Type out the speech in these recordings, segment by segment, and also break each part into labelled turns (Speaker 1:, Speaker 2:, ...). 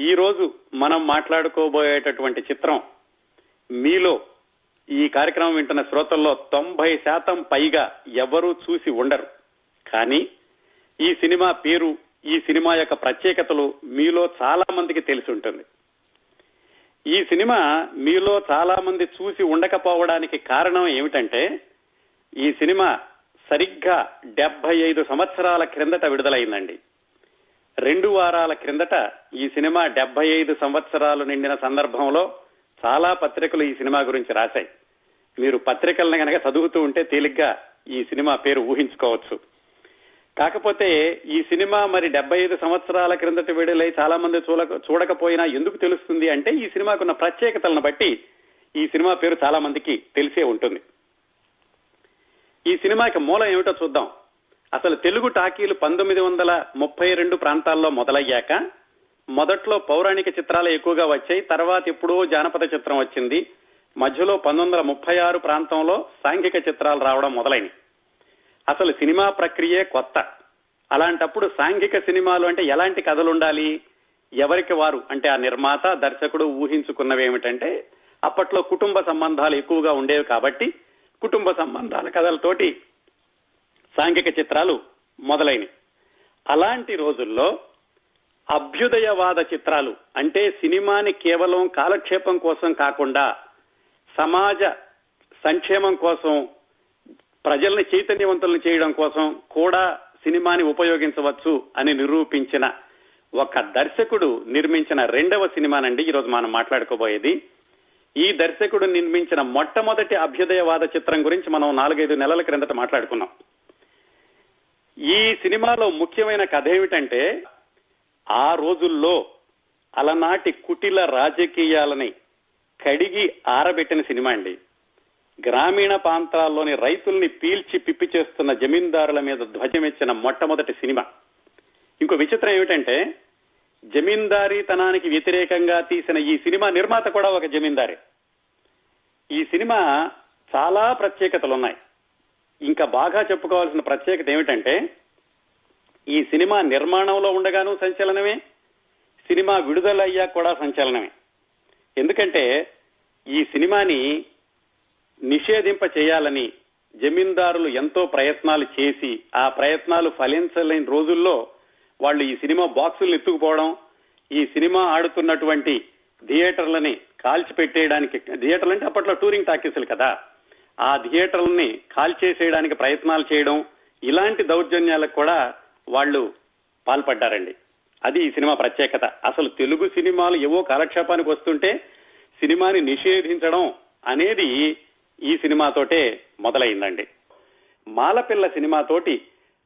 Speaker 1: ఈ రోజు మనం మాట్లాడుకోబోయేటటువంటి చిత్రం మీలో ఈ కార్యక్రమం వింటున్న శ్రోతల్లో 90% పైగా ఎవరూ చూసి ఉండరు. కానీ ఈ సినిమా పేరు, ఈ సినిమా యొక్క ప్రత్యేకతలు మీలో చాలా మందికి తెలిసి ఉంటుంది. ఈ సినిమా మీలో చాలా మంది చూసి ఉండకపోవడానికి కారణం ఏమిటంటే, ఈ సినిమా సరిగ్గా 75 సంవత్సరాల క్రిందట విడుదలైందండి. 2 వారాల క్రిందట ఈ సినిమా 75 సంవత్సరాలు నిండిన సందర్భంలో చాలా పత్రికలు ఈ సినిమా గురించి రాశాయి. మీరు పత్రికలను కనుక చదువుతూ ఉంటే తేలిగ్గా ఈ సినిమా పేరు ఊహించుకోవచ్చు. కాకపోతే ఈ సినిమా మరి 75 సంవత్సరాల క్రిందట విడుదలై చాలా మంది చూడకపోయినా ఎందుకు తెలుస్తుంది అంటే, ఈ సినిమాకున్న ప్రత్యేకతలను బట్టి ఈ సినిమా పేరు చాలా మందికి తెలిసే ఉంటుంది. ఈ సినిమాకి మూలం ఏమిటో చూద్దాం. అసలు తెలుగు టాకీలు 1932 ప్రాంతాల్లో మొదలయ్యాక మొదట్లో పౌరాణిక చిత్రాలు ఎక్కువగా వచ్చాయి. తర్వాత ఎప్పుడో జానపద చిత్రం వచ్చింది. మధ్యలో 1936 ప్రాంతంలో సాంఘిక చిత్రాలు రావడం మొదలైనవి. అసలు సినిమా ప్రక్రియే కొత్త. అలాంటప్పుడు సాంఘిక సినిమాలు అంటే ఎలాంటి కథలు ఉండాలి? ఎవరికి వారు అంటే ఆ నిర్మాత, దర్శకుడు ఊహించుకున్నవి ఏమిటంటే, అప్పట్లో కుటుంబ సంబంధాలు ఎక్కువగా ఉండేవి కాబట్టి కుటుంబ సంబంధాల కథలతోటి సాంఘిక చిత్రాలు మొదలైనవి. అలాంటి రోజుల్లో అభ్యుదయవాద చిత్రాలు అంటే సినిమాని కేవలం కాలక్షేపం కోసం కాకుండా సమాజ సంక్షేమం కోసం, ప్రజల్ని చైతన్యవంతులను చేయడం కోసం కూడా సినిమాని ఉపయోగించవచ్చు అని నిరూపించిన ఒక దర్శకుడు నిర్మించిన 2వ సినిమానండి ఈరోజు మనం మాట్లాడుకోబోయేది. ఈ దర్శకుడు నిర్మించిన మొట్టమొదటి అభ్యుదయవాద చిత్రం గురించి మనం 4-5 నెలల క్రిందట మాట్లాడుకున్నాం. ఈ సినిమాలో ముఖ్యమైన కథ ఏమిటంటే, ఆ రోజుల్లో అలనాటి కుటిల రాజకీయాలని కడిగి ఆరబెట్టిన సినిమా అండి. గ్రామీణ ప్రాంతాల్లోని రైతుల్ని పీల్చి పిప్పి చేస్తున్న జమీందారుల మీద ధ్వజమెచ్చిన మొట్టమొదటి సినిమా. ఇంకో విచిత్రం ఏమిటంటే, జమీందారీతనానికి వ్యతిరేకంగా తీసిన ఈ సినిమా నిర్మాత కూడా ఒక జమీందారే. ఈ సినిమా చాలా ప్రత్యేకతలు ఉన్నాయి. ఇంకా బాగా చెప్పుకోవాల్సిన ప్రత్యేకత ఏమిటంటే, ఈ సినిమా నిర్మాణంలో ఉండగానూ సంచలనమే, సినిమా విడుదలయ్యా కూడా సంచలనమే. ఎందుకంటే ఈ సినిమాని నిషేధింప చేయాలని జమీందారులు ఎంతో ప్రయత్నాలు చేసి, ఆ ప్రయత్నాలు ఫలించలేని రోజుల్లో వాళ్ళు ఈ సినిమా బాక్సులను ఎత్తుకుపోవడం, ఈ సినిమా ఆడుతున్నటువంటి థియేటర్లని కాల్చిపెట్టేయడానికి, థియేటర్లు అంటే అప్పట్లో టూరింగ్ టాకీసులు కదా, ఆ థియేటర్లని కాల్చేసేయడానికి ప్రయత్నాలు చేయడం, ఇలాంటి దౌర్జన్యాలకు కూడా వాళ్ళు పాల్పడ్డారండి. అది ఈ సినిమా ప్రత్యేకత. అసలు తెలుగు సినిమాలు ఏవో కాలక్షేపానికి వస్తుంటే సినిమాని నిషేధించడం అనేది ఈ సినిమాతోటే మొదలైందండి. మాలపిల్ల సినిమాతోటి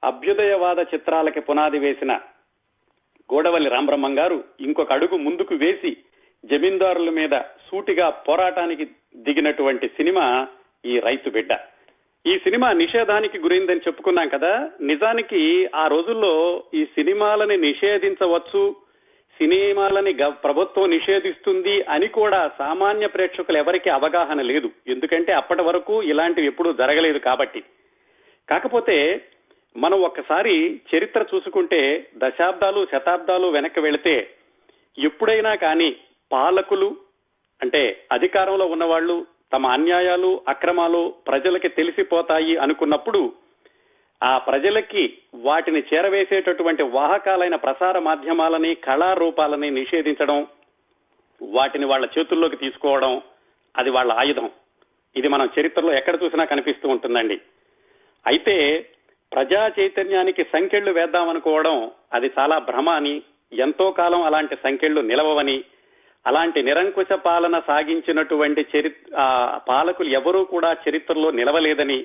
Speaker 1: అభ్యుదయవాద చిత్రాలకి పునాది వేసిన గోడవల్లి రామబ్రహ్మం గారు ఇంకొక అడుగు ముందుకు వేసి జమీందారుల మీద సూటిగా పోరాటానికి దిగినటువంటి సినిమా ఈ రైతు బిడ్డ. ఈ సినిమా నిషేధానికి గురైందని చెప్పుకున్నాం కదా. నిజానికి ఆ రోజుల్లో ఈ సినిమాలని నిషేధించవచ్చు, సినిమాలని ప్రభుత్వం నిషేధిస్తుంది అని కూడా సామాన్య ప్రేక్షకులు ఎవరికి అవగాహన లేదు. ఎందుకంటే అప్పటి వరకు ఇలాంటివి ఎప్పుడూ జరగలేదు కాబట్టి. కాకపోతే మనం ఒక్కసారి చరిత్ర చూసుకుంటే దశాబ్దాలు శతాబ్దాలు వెనక్కి వెళితే ఎప్పుడైనా కానీ పాలకులు అంటే అధికారంలో ఉన్నవాళ్లు తమ అన్యాయాలు అక్రమాలు ప్రజలకి తెలిసిపోతాయి అనుకున్నప్పుడు ఆ ప్రజలకి వాటిని చేరవేసేటటువంటి వాహకాలైన ప్రసార మాధ్యమాలని, కళారూపాలని నిషేధించడం, వాటిని వాళ్ళ చేతుల్లోకి తీసుకోవడం, అది వాళ్ళ ఆయుధం. ఇది మనం చరిత్రలో ఎక్కడ చూసినా కనిపిస్తూ ఉంటుందండి. అయితే ప్రజా చైతన్యానికి సంకెళ్లు వేద్దామనుకోవడం అది చాలా భ్రమ అని, ఎంతో కాలం అలాంటి సంకెళ్లు నిలవవని, అలాంటి నిరంకుశ పాలన సాగించినటువంటి పాలకులు ఎవరూ కూడా చరిత్రలో నిలవలేదని,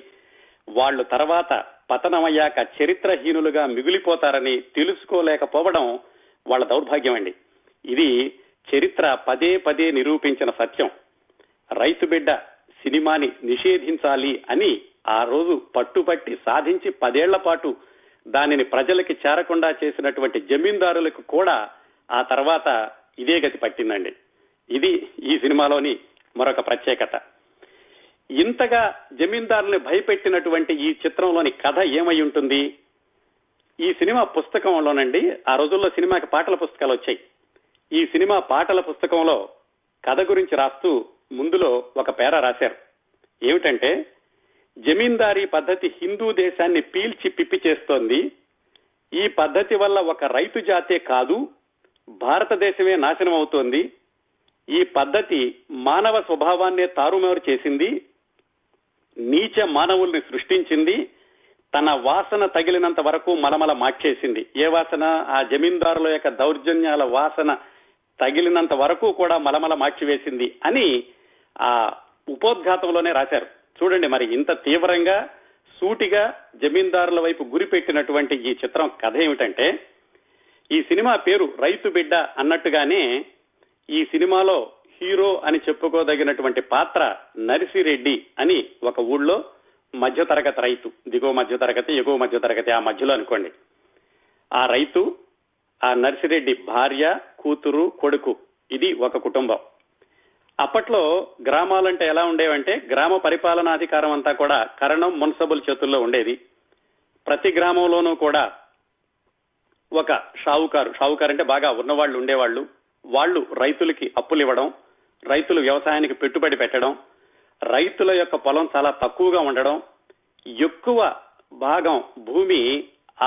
Speaker 1: వాళ్ళు తర్వాత పతనమయ్యాక చరిత్రహీనులుగా మిగిలిపోతారని తెలుసుకోలేకపోవడం వాళ్ళ దౌర్భాగ్యం అండి. ఇది చరిత్ర పదే పదే నిరూపించిన సత్యం. రైతు బిడ్డ సినిమాని నిషేధించాలి అని ఆ రోజు పట్టుబట్టి సాధించి 10 ఏళ్ల పాటు దానిని ప్రజలకి చేరకుండా చేసినటువంటి జమీందారులకు కూడా ఆ తర్వాత ఇదే గతి పట్టిందండి. ఇది ఈ సినిమాలోని మరొక ప్రత్యేకత. ఇంతగా జమీందారుల్ని భయపెట్టినటువంటి ఈ చిత్రంలోని కథ ఏమై ఉంటుంది? ఈ సినిమా పుస్తకంలోనండి, ఆ రోజుల్లో సినిమాకి పాటల పుస్తకాలు వచ్చాయి. ఈ సినిమా పాటల పుస్తకంలో కథ గురించి రాస్తూ ముందులో ఒక పేర రాశారు. ఏమిటంటే, జమీందారీ పద్ధతి హిందూ దేశాన్ని పీల్చి పిప్పి చేస్తోంది. ఈ పద్ధతి వల్ల ఒక రైతు జాతే కాదు, భారతదేశమే నాశనం అవుతోంది. ఈ పద్ధతి మానవ స్వభావాన్నే తారుమారు చేసింది, నీచ మానవుల్ని సృష్టించింది, తన వాసన తగిలినంత వరకు మలమల మార్చేసింది. ఏ వాసన? ఆ జమీందారుల యొక్క దౌర్జన్యాల వాసన తగిలినంత వరకు కూడా మలమల మార్చివేసింది అని ఆ ఉపోద్ఘాతంలోనే రాశారు. చూడండి, మరి ఇంత తీవ్రంగా సూటిగా జమీందారుల వైపు గురిపెట్టినటువంటి ఈ చిత్రం కథ ఏమిటంటే, ఈ సినిమా పేరు రైతు బిడ్డ అన్నట్టుగానే ఈ సినిమాలో హీరో అని చెప్పుకోదగినటువంటి పాత్ర నర్సిరెడ్డి అని ఒక ఊళ్ళో మధ్యతరగతి రైతు, దిగువ మధ్యతరగతి ఎగువ మధ్యతరగతి ఆ మధ్యలో అనుకోండి. ఆ రైతు, ఆ నర్సిరెడ్డి భార్య, కూతురు, కొడుకు, ఇది ఒక కుటుంబం. అప్పట్లో గ్రామాలంటే ఎలా ఉండేవంటే, గ్రామ పరిపాలనాధికారం అంతా కూడా కరణం మున్సబుల్ చేతుల్లో ఉండేది. ప్రతి గ్రామంలోనూ కూడా ఒక షావుకారు అంటే బాగా ఉన్నవాళ్లు ఉండేవాళ్లు. వాళ్ళు రైతులకి అప్పులు ఇవ్వడం, రైతులు వ్యవసాయానికి పెట్టుబడి పెట్టడం, రైతుల యొక్క పొలం చాలా తక్కువగా ఉండడం, ఎక్కువ భాగం భూమి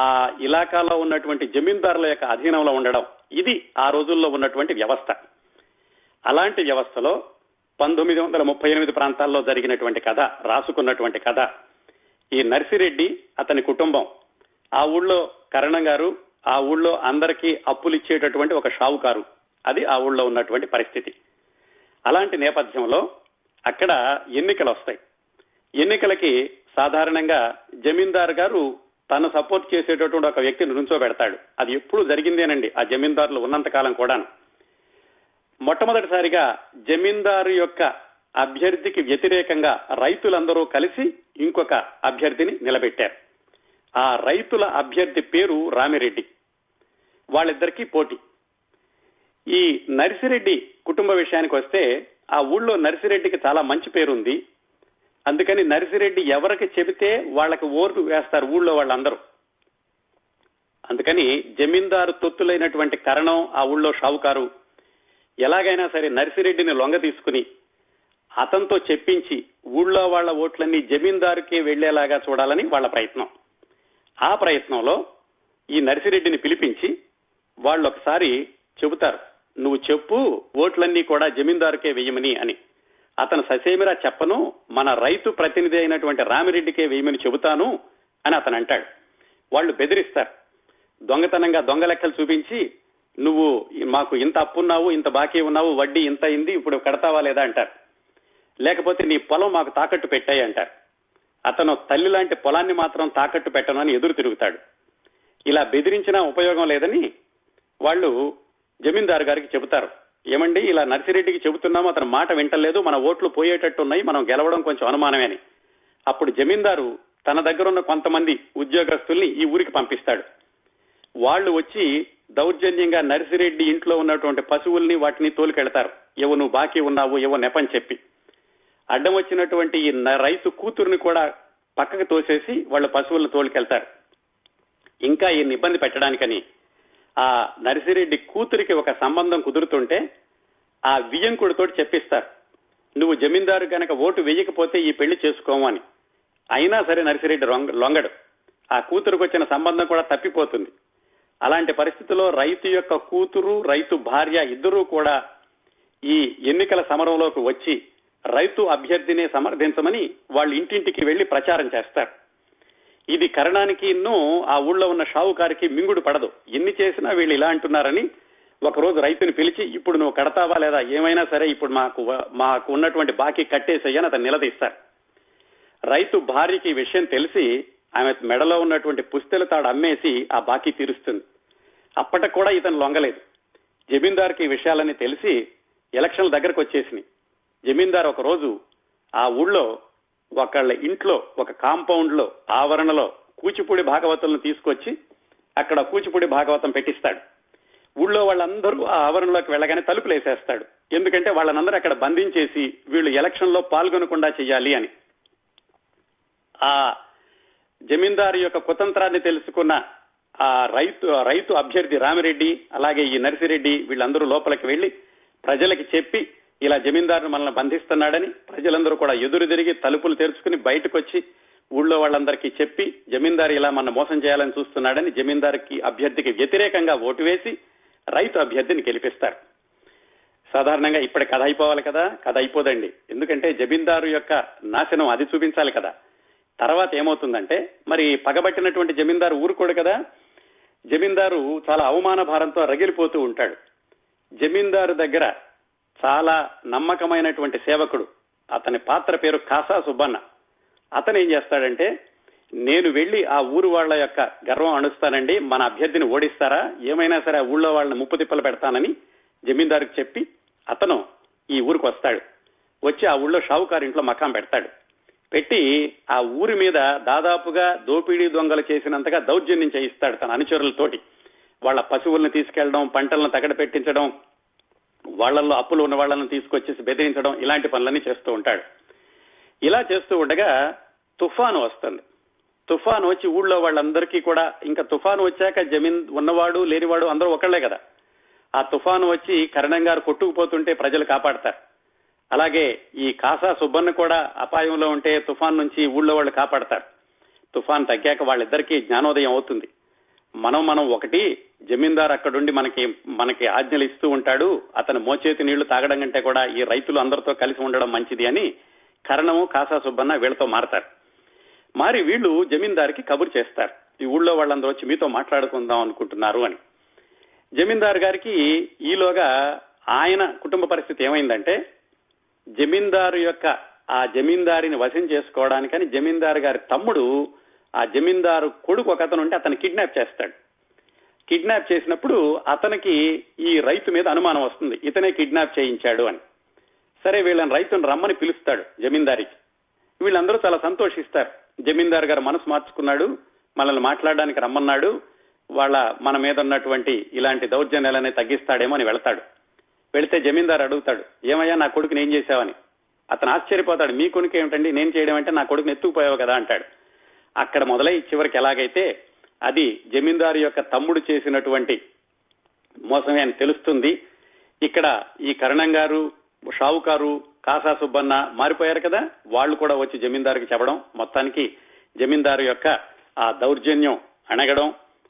Speaker 1: ఆ ఇలాకాలో ఉన్నటువంటి జమీందారుల యొక్క అధీనంలో ఉండడం, ఇది ఆ రోజుల్లో ఉన్నటువంటి వ్యవస్థ. అలాంటి వ్యవస్థలో 1938 ప్రాంతాల్లో జరిగినటువంటి కథ, రాసుకున్నటువంటి కథ. ఈ నర్సిరెడ్డి, అతని కుటుంబం, ఆ ఊళ్ళో కరణం గారు, ఆ ఊళ్ళో అందరికీ అప్పులు ఇచ్చేటటువంటి ఒక షావుకారు, అది ఆ ఊళ్ళో ఉన్నటువంటి పరిస్థితి. అలాంటి నేపథ్యంలో అక్కడ ఎన్నికలు వస్తాయి. ఎన్నికలకి సాధారణంగా జమీందారు గారు తను సపోర్ట్ చేసేటటువంటి ఒక వ్యక్తిని నుంచోబెడతాడు. అది ఎప్పుడు జరిగిందేనండి ఆ జమీందారులు ఉన్నంత కాలం కూడాను. మొట్టమొదటిసారిగా జమీందారు యొక్క అభ్యర్థికి వ్యతిరేకంగా రైతులందరూ కలిసి ఇంకొక అభ్యర్థిని నిలబెట్టారు. ఆ రైతుల అభ్యర్థి పేరు రామిరెడ్డి. వాళ్ళిద్దరికీ పోటీ. ఈ నర్సిరెడ్డి కుటుంబ విషయానికి వస్తే, ఆ ఊళ్ళో నర్సిరెడ్డికి చాలా మంచి పేరుంది. అందుకని నర్సిరెడ్డి ఎవరికి చెబితే వాళ్ళకి ఓటు వేస్తారు ఊళ్ళో వాళ్ళందరూ. అందుకని జమీందారు తొత్తులైనటువంటి కరణం, ఆ ఊళ్ళో షావుకారు, ఎలాగైనా సరే నర్సిరెడ్డిని లొంగ తీసుకుని అతనితో చెప్పించి ఊళ్ళో వాళ్ళ ఓట్లన్నీ జమీందారుకే వెళ్లేలాగా చూడాలని వాళ్ళ ప్రయత్నం. ఆ ప్రయత్నంలో ఈ నర్సిరెడ్డిని పిలిపించి వాళ్ళు ఒకసారి చెబుతారు, నువ్వు చెప్పు ఓట్లన్నీ కూడా జమీందారుకే వేయమని అని. అతను ససేమిరా చెప్పను, మన రైతు ప్రతినిధి అయినటువంటి రామిరెడ్డికే వేయమని చెబుతాను అని అతను అంటాడు. వాళ్ళు బెదిరిస్తారు. దొంగతనంగా దొంగ లెక్కలు చూపించి, నువ్వు మాకు ఇంత అప్పున్నావు, ఇంత బాకీ ఉన్నావు, వడ్డీ ఇంత అయింది, ఇప్పుడు కడతావా లేదా అంటారు. లేకపోతే నీ పొలం మాకు తాకట్టు పెట్టాయి అంటారు. అతను తల్లి లాంటి పొలాన్ని మాత్రం తాకట్టు పెట్టను అని ఎదురు తిరుగుతాడు. ఇలా బెదిరించినా ఉపయోగం లేదని వాళ్ళు జమీందారు గారికి చెబుతారు, ఏమండి ఇలా నర్సిరెడ్డికి చెబుతున్నాము, అతను మాట వింటలేదు, మన ఓట్లు పోయేటట్టున్నాయి, మనం గెలవడం కొంచెం అనుమానమే అని. అప్పుడు జమీందారు తన దగ్గర ఉన్న కొంతమంది ఉద్యోగస్తుల్ని ఈ ఊరికి పంపిస్తాడు. వాళ్ళు వచ్చి దౌర్జన్యంగా నర్సిరెడ్డి ఇంట్లో ఉన్నటువంటి పశువుల్ని వాటిని తోలుకెళ్తారు. ఏవో నువ్వు బాకీ ఉన్నావు, ఏవో నెపని చెప్పి. అడ్డం వచ్చినటువంటి ఈ రైతు కూతురుని కూడా పక్కకు తోసేసి వాళ్ళ పశువులను తోలుకెళ్తారు. ఇంకా ఈయన్ని ఇబ్బంది పెట్టడానికని ఆ నర్సిరెడ్డి కూతురికి ఒక సంబంధం కుదురుతుంటే ఆ వియ్యంకుడితోటి చెప్పిస్తారు, నువ్వు జమీందారు కనుక ఓటు వేయకపోతే ఈ పెళ్లి చేసుకోము అని. అయినా సరే నర్సిరెడ్డి లొంగడు. ఆ కూతురుకు వచ్చిన సంబంధం కూడా తప్పిపోతుంది. అలాంటి పరిస్థితుల్లో రైతు యొక్క కూతురు, రైతు భార్య ఇద్దరూ కూడా ఈ ఎన్నికల సమరంలోకి వచ్చి రైతు అభ్యర్థిని సమర్థించమని వాళ్ళు ఇంటింటికి వెళ్లి ప్రచారం చేస్తారు. ఇది కరణానికి ఆ ఊళ్ళో ఉన్న షావుకారికి మింగుడు పడదు. ఎన్ని చేసినా వీళ్ళు ఇలా అంటున్నారని ఒకరోజు రైతుని పిలిచి, ఇప్పుడు నువ్వు కడతావా లేదా, ఏమైనా సరే ఇప్పుడు మాకు ఉన్నటువంటి బాకీ కట్టేసేయని అతను నిలదీస్తారు. రైతు భార్యకి ఈ విషయం తెలిసి ఆమె మెడలో ఉన్నటువంటి పుస్తెల తాడు అమ్మేసి ఆ బాకీ తీరుస్తుంది. అప్పటికి కూడా ఇతను లొంగలేదు. జమీందారుకి ఈ విషయాలన్నీ తెలిసి ఎలక్షన్ల దగ్గరకు వచ్చేసినాయి. జమీందారు ఒక రోజు ఆ ఊళ్ళో ఒకళ్ళ ఇంట్లో ఒక కాంపౌండ్ లో ఆవరణలో కూచిపూడి భాగవతులను తీసుకొచ్చి అక్కడ కూచిపూడి భాగవతం పెట్టిస్తాడు. ఊళ్ళో వాళ్ళందరూ ఆ ఆవరణలోకి వెళ్ళగానే తలుపులు వేసేస్తాడు. ఎందుకంటే వాళ్ళనందరూ అక్కడ బంధించేసి వీళ్ళు ఎలక్షన్ లో పాల్గొనకుండా చెయ్యాలి అని. ఆ జమీందారు యొక్క కుతంత్రాన్ని తెలుసుకున్న ఆ రైతు అభ్యర్థి రామిరెడ్డి అలాగే ఈ నర్సిరెడ్డి వీళ్ళందరూ లోపలికి వెళ్లి ప్రజలకి చెప్పి ఇలా జమీందారును మనల్ని బంధిస్తున్నాడని ప్రజలందరూ కూడా ఎదురు తిరిగి తలుపులు తెరుచుకుని బయటకు వచ్చి ఊళ్ళో వాళ్ళందరికీ చెప్పి జమీందారు ఇలా మన మోసం చేయాలని చూస్తున్నాడని జమీందారుకి అభ్యర్థికి వ్యతిరేకంగా ఓటు వేసి రైతు అభ్యర్థిని గెలిపిస్తారు. సాధారణంగా ఇప్పటి కథ అయిపోవాలి కదా, కథ అయిపోదండి. ఎందుకంటే జమీందారు యొక్క నాశనం అది చూపించాలి కదా. తర్వాత ఏమవుతుందంటే మరి పగబట్టినటువంటి జమీందారు ఊరుకోడు కదా. జమీందారు చాలా అవమాన భారంతో రగిలిపోతూ ఉంటాడు. జమీందారు దగ్గర చాలా నమ్మకమైనటువంటి సేవకుడు, అతని పాత్ర పేరు కాసా సుబ్బన్న. అతను ఏం చేస్తాడంటే, నేను వెళ్లి ఆ ఊరు వాళ్ళ యొక్క గర్వం అణుస్తానండి, మన అభ్యర్థిని ఓడిస్తారా, ఏమైనా సరే ఆ ఊళ్ళో వాళ్ళని ముప్పు తిప్పలు పెడతానని జమీందారుకి చెప్పి అతను ఈ ఊరికి వస్తాడు. వచ్చి ఆ ఊళ్ళో షావుకారు ఇంట్లో మకాం పెడతాడు. పెట్టి ఆ ఊరి మీద దాదాపుగా దోపిడీ దొంగలు చేసినంతగా దౌర్జన్యం చేయిస్తాడు తన అనుచరులతోటి. వాళ్ళ పశువుల్ని తీసుకెళ్లడం, పంటలను తగడ పెట్టించడం, వాళ్లలో అప్పులు ఉన్న వాళ్ళని తీసుకొచ్చేసి బెదిరించడం, ఇలాంటి పనులన్నీ చేస్తూ ఉంటాడు. ఇలా చేస్తూ ఉండగా తుఫాను వస్తుంది. తుఫాను వచ్చి ఊళ్ళో వాళ్ళందరికీ కూడా, ఇంకా తుఫాను వచ్చాక జమీన్ ఉన్నవాడు లేనివాడు అందరూ ఒకళ్లే కదా. ఆ తుఫాను వచ్చి కరణం గారు కొట్టుకుపోతుంటే ప్రజలు కాపాడతారు. అలాగే ఈ కాసా సుబ్బన్న కూడా అపాయంలో ఉంటే తుఫాన్ నుంచి ఊళ్ళో వాళ్ళు కాపాడతారు. తుఫాన్ తగ్గాక వాళ్ళిద్దరికీ జ్ఞానోదయం అవుతుంది. మనం ఒకటి, జమీందారు అక్కడుండి మనకి ఆజ్ఞలు ఇస్తూ ఉంటాడు, అతను మోచేతి నీళ్లు తాగడం కంటే కూడా ఈ రైతులు అందరితో కలిసి ఉండడం మంచిది అని కరణము కాసా సుబ్బన్న వీళ్ళతో మారతారు. మారి వీళ్ళు జమీందారికి కబురు చేస్తారు, ఈ ఊళ్ళో వాళ్ళందరూ వచ్చి మీతో మాట్లాడుకుందాం అనుకుంటున్నారు అని. జమీందారు గారికి ఈలోగా ఆయన కుటుంబ పరిస్థితి ఏమైందంటే, జమీందారు యొక్క ఆ జమీందారిని వశం చేసుకోవడానికని జమీందారు గారి తమ్ముడు ఆ జమీందారు కొడుకు ఒక అతను ఉంటే అతను కిడ్నాప్ చేస్తాడు. కిడ్నాప్ చేసినప్పుడు అతనికి ఈ రైతు మీద అనుమానం వస్తుంది, ఇతనే కిడ్నాప్ చేయించాడు అని. సరే వీళ్ళని రైతుని రమ్మని పిలుస్తాడు జమీందారికి. వీళ్ళందరూ చాలా సంతోషిస్తారు, జమీందారు గారు మనసు మార్చుకున్నాడు, మనల్ని మాట్లాడడానికి రమ్మన్నాడు, మన మీద ఉన్నటువంటి ఇలాంటి దౌర్జన్యాలనే తగ్గిస్తాడేమో అని వెళ్తాడు. వెళితే జమీందారు అడుగుతాడు, ఏమయ్యా నా కొడుకుని ఏం చేశావని. అతను ఆశ్చర్యపోతాడు, మీ కొడుకు ఏమిటండి, నేను చేయడం అంటే నా కొడుకుని ఎత్తుకుపోయావు కదా అంటాడు. అక్కడ మొదలై చివరికి ఎలాగైతే అది జమీందారు యొక్క తమ్ముడు చేసినటువంటి మోసమే అని తెలుస్తుంది. ఇక్కడ ఈ కరణం గారు, షావుకారు, కాసా సుబ్బన్న మారిపోయారు కదా, వాళ్ళు కూడా వచ్చి జమీందారుకి చెప్పడం, మొత్తానికి జమీందారు యొక్క ఆ దౌర్జన్యం అణగడం,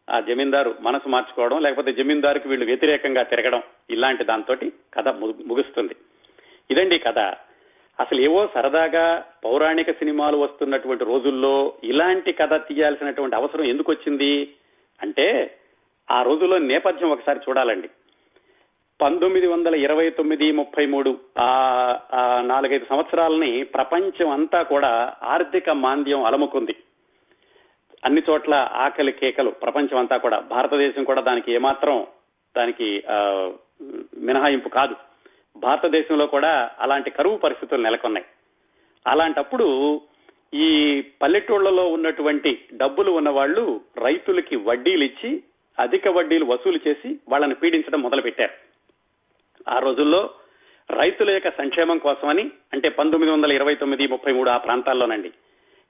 Speaker 1: ఆ జమీందారు మనసు మార్చుకోవడం, లేకపోతే జమీందారుకి వీళ్ళు వ్యతిరేకంగా తిరగడం, ఇలాంటి దాంతో కథ ముగుస్తుంది. ఇదండి కథ. అసలు ఏవో సరదాగా పౌరాణిక సినిమాలు వస్తున్నటువంటి రోజుల్లో ఇలాంటి కథ తీయాల్సినటువంటి అవసరం ఎందుకు వచ్చింది అంటే, ఆ రోజుల్లో నేపథ్యం ఒకసారి చూడాలండి. 1929-33 4-5 సంవత్సరాలని ప్రపంచం అంతా కూడా ఆర్థిక మాంద్యం అలముకుంది. అన్ని చోట్ల ఆకలి కేకలు, ప్రపంచం అంతా కూడా. భారతదేశం కూడా దానికి ఏమాత్రం మినహాయింపు కాదు. భారతదేశంలో కూడా అలాంటి కరువు పరిస్థితులు నెలకొన్నాయి. అలాంటప్పుడు ఈ పల్లెటూళ్లలో ఉన్నటువంటి డబ్బులు ఉన్న వాళ్ళు రైతులకి వడ్డీలు ఇచ్చి అధిక వడ్డీలు వసూలు చేసి వాళ్ళని పీడించడం మొదలుపెట్టారు. ఆ రోజుల్లో రైతుల యొక్క సంక్షేమం కోసమని, అంటే 1929-33 ఆ ప్రాంతాల్లోనండి,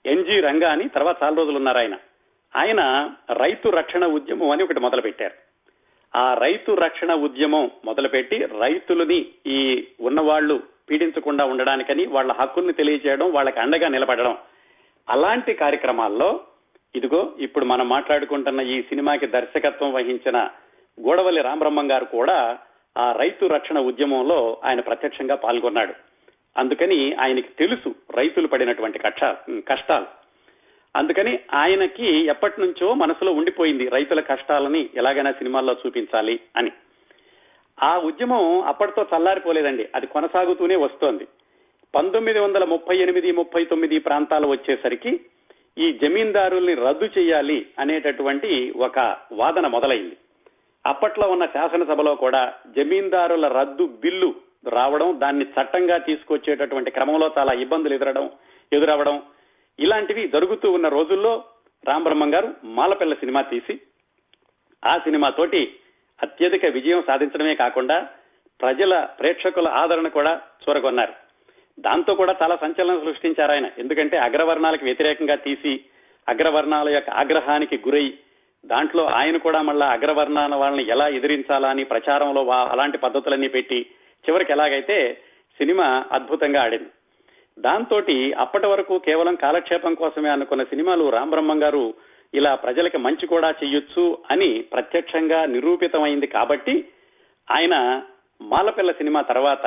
Speaker 1: ఎన్జి రంగా అని, తర్వాత చాలా రోజులు ఉన్నారు ఆయన రైతు రక్షణ ఉద్యమం అని ఒకటి మొదలుపెట్టారు. ఆ రైతు రక్షణ ఉద్యమం మొదలుపెట్టి రైతులని ఈ ఉన్నవాళ్లు పీడించకుండా ఉండడానికని వాళ్ళ హక్కుల్ని తెలియజేయడం, వాళ్ళకి అండగా నిలబడడం, అలాంటి కార్యక్రమాల్లో ఇదిగో ఇప్పుడు మనం మాట్లాడుకుంటున్న ఈ సినిమాకి దర్శకత్వం వహించిన గూడవల్లి రామబ్రహ్మం గారు కూడా ఆ రైతు రక్షణ ఉద్యమంలో ఆయన ప్రత్యక్షంగా పాల్గొన్నాడు. అందుకని ఆయనకి తెలుసు రైతులు పడినటువంటి కష్టాలు. అందుకని ఆయనకి ఎప్పటి నుంచో మనసులో ఉండిపోయింది రైతుల కష్టాలని ఎలాగైనా సినిమాల్లో చూపించాలి అని. ఆ ఉద్యమం అప్పటితో చల్లారిపోలేదండి, అది కొనసాగుతూనే వస్తోంది. 1938-39 ప్రాంతాలు వచ్చేసరికి ఈ జమీందారుల్ని రద్దు చేయాలి అనేటటువంటి ఒక వాదన మొదలైంది. అప్పట్లో ఉన్న శాసనసభలో కూడా జమీందారుల రద్దు బిల్లు రావడం, దాన్ని చట్టంగా తీసుకొచ్చేటటువంటి క్రమంలో చాలా ఇబ్బందులు ఎదురవడం, ఇలాంటివి జరుగుతూ ఉన్న రోజుల్లో రామబ్రహ్మం గారు మాలపిల్ల సినిమా తీసి ఆ సినిమాతోటి అత్యధిక విజయం సాధించడమే కాకుండా ప్రేక్షకుల ఆదరణ కూడా చూరగొన్నారు. దాంతో కూడా చాలా సంచలనం సృష్టించారు ఆయన. ఎందుకంటే అగ్రవర్ణాలకు వ్యతిరేకంగా తీసి అగ్రవర్ణాల యొక్క ఆగ్రహానికి గురై దాంట్లో ఆయన కూడా మళ్ళా అగ్రవర్ణాల వాళ్ళని ఎలా ఎదిరించాలా అని ప్రచారంలో అలాంటి పద్ధతులన్నీ పెట్టి చివరికి ఎలాగైతే సినిమా అద్భుతంగా ఆడింది. దాంతో అప్పటి వరకు కేవలం కాలక్షేపం కోసమే అనుకున్న సినిమాలు రామబ్రహ్మం గారు ఇలా ప్రజలకి మంచి కూడా చెయ్యొచ్చు అని ప్రత్యక్షంగా నిరూపితమైంది కాబట్టి ఆయన మాలపిల్ల సినిమా తర్వాత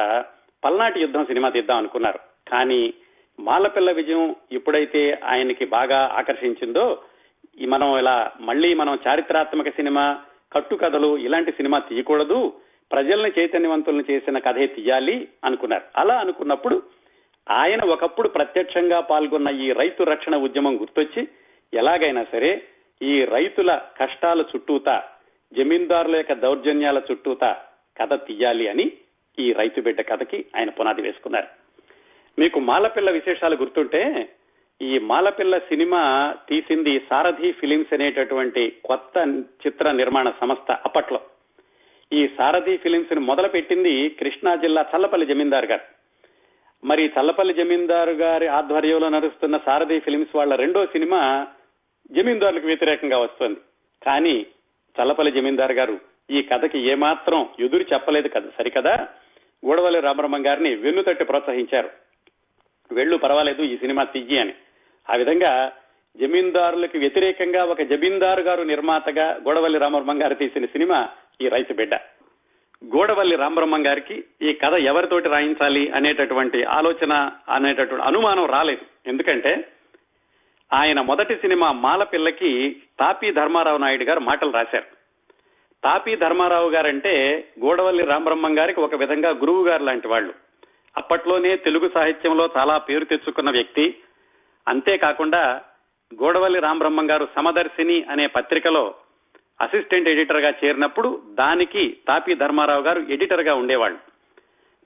Speaker 1: పల్నాటి యుద్ధం సినిమా తీద్దాం అనుకున్నారు. కానీ మాలపిల్ల విజయం ఎప్పుడైతే ఆయనకి బాగా ఆకర్షించిందో మనం మళ్ళీ చారిత్రాత్మక సినిమా, కట్టుకథలు ఇలాంటి సినిమా తీయకూడదు, ప్రజల్ని చైతన్యవంతులను చేసిన కథే తీయాలి అనుకున్నారు. అలా అనుకున్నప్పుడు ఆయన ఒకప్పుడు ప్రత్యక్షంగా పాల్గొన్న ఈ రైతు రక్షణ ఉద్యమం గుర్తొచ్చి ఎలాగైనా సరే ఈ రైతుల కష్టాల చుట్టూతా, జమీందారుల యొక్క దౌర్జన్యాల చుట్టూతా కథ తీయాలి అని ఈ రైతు బిడ్డ కథకి ఆయన పునాది వేసుకున్నారు. మీకు మాలపిల్ల విశేషాలు గుర్తుంటే, ఈ మాలపిల్ల సినిమా తీసింది సారథి ఫిలిమ్స్ అనేటటువంటి కొత్త చిత్ర నిర్మాణ సంస్థ. అప్పట్లో ఈ సారథి ఫిలిమ్స్ ని మొదలు పెట్టింది కృష్ణా జిల్లా చల్లపల్లి జమీందారు గారు. మరి చల్లపల్లి జమీందారు గారి ఆధ్వర్యంలో నడుస్తున్న సారథి ఫిలిమ్స్ వాళ్ళ రెండో సినిమా జమీందారులకు వ్యతిరేకంగా వస్తుంది. కానీ చల్లపల్లి జమీందారు గారు ఈ కథకి ఏమాత్రం ఎదురు చెప్పలేదు కదా, సరికదా గూడవల్లి రామబ్రహ్మం గారిని వెన్నుతట్టి ప్రోత్సహించారు. వెళ్ళు పర్వాలేదు ఈ సినిమా తీయి అని. ఆ విధంగా జమీందారులకు వ్యతిరేకంగా ఒక జమీందారు గారు నిర్మాతగా గూడవల్లి రామబ్రహ్మం గారు తీసిన సినిమా ఈ రైతు బిడ్డ. గూడవల్లి రామబ్రహ్మం గారికి ఈ కథ ఎవరితోటి రాయించాలి అనేటటువంటి ఆలోచన, అనేటటువంటి అనుమానం రాలేదు. ఎందుకంటే ఆయన మొదటి సినిమా మాలపిల్లకి తాపీ ధర్మారావు నాయుడు గారు మాటలు రాశారు. తాపీ ధర్మారావు గారంటే గూడవల్లి రామబ్రహ్మం గారికి ఒక విధంగా గురువు గారు లాంటి వాళ్ళు. అప్పట్లోనే తెలుగు సాహిత్యంలో చాలా పేరు తెచ్చుకున్న వ్యక్తి. అంతేకాకుండా గూడవల్లి రామబ్రహ్మం గారు సమదర్శిని అనే పత్రికలో అసిస్టెంట్ ఎడిటర్ గా చేరినప్పుడు దానికి తాపీ ధర్మారావు గారు ఎడిటర్ గా ఉండేవాళ్ళు.